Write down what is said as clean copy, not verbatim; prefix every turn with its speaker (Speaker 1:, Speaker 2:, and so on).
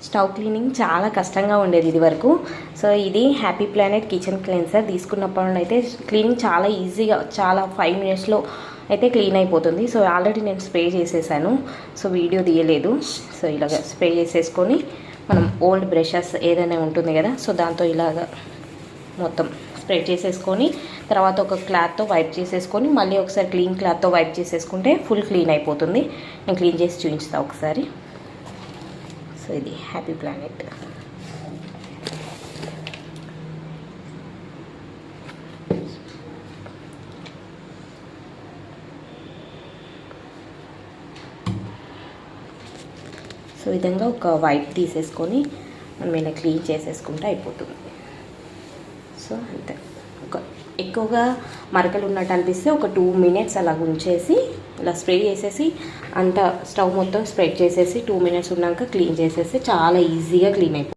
Speaker 1: Stove cleaning చాలా కష్టంగా ఉండేది ఇది వరకు. సో ఇది హ్యాపీ ప్లానెట్ కిచెన్ క్లెన్సర్ తీసుకున్నప్పుడు అయితే క్లీనింగ్ చాలా ఈజీగా, చాలా 5 మినిట్స్లో అయితే క్లీన్ అయిపోతుంది. సో ఆల్రెడీ నేను స్ప్రే చేసేసాను, సో వీడియో తీయలేదు. సో ఇలాగ స్ప్రే చేసేసుకొని మనం ఓల్డ్ బ్రషెస్ ఏదైనా ఉంటుంది కదా, సో దాంతో ఇలాగ మొత్తం స్ప్రే చేసేసుకొని తర్వాత ఒక క్లాత్తో వైప్ చేసేసుకొని మళ్ళీ ఒకసారి క్లీన్ క్లాత్తో వైప్ చేసేసుకుంటే ఫుల్ క్లీన్ అయిపోతుంది. నేను క్లీన్ చేసి చూపిస్తాను ఒకసారి. సో ఇది హ్యాపీ ప్లానెట్. సో ఈ విధంగా ఒక వైప్ తీసేసుకొని మనం ఇలా క్లీన్ చేసేసుకుంటే అయిపోతుంది. సో అంతే. ఎక్కువగా మరకలు ఉన్నట్టు అనిపిస్తే ఒక 2 మినిట్స్ అలా ఉంచేసి ఇలా స్ప్రే చేసేసి అంతా స్టవ్ మొత్తం స్ప్రెడ్ చేసేసి 2 మినిట్స్ ఉన్నాక క్లీన్ చేసేసి చాలా ఈజీగా క్లీన్ అయిపోతుంది.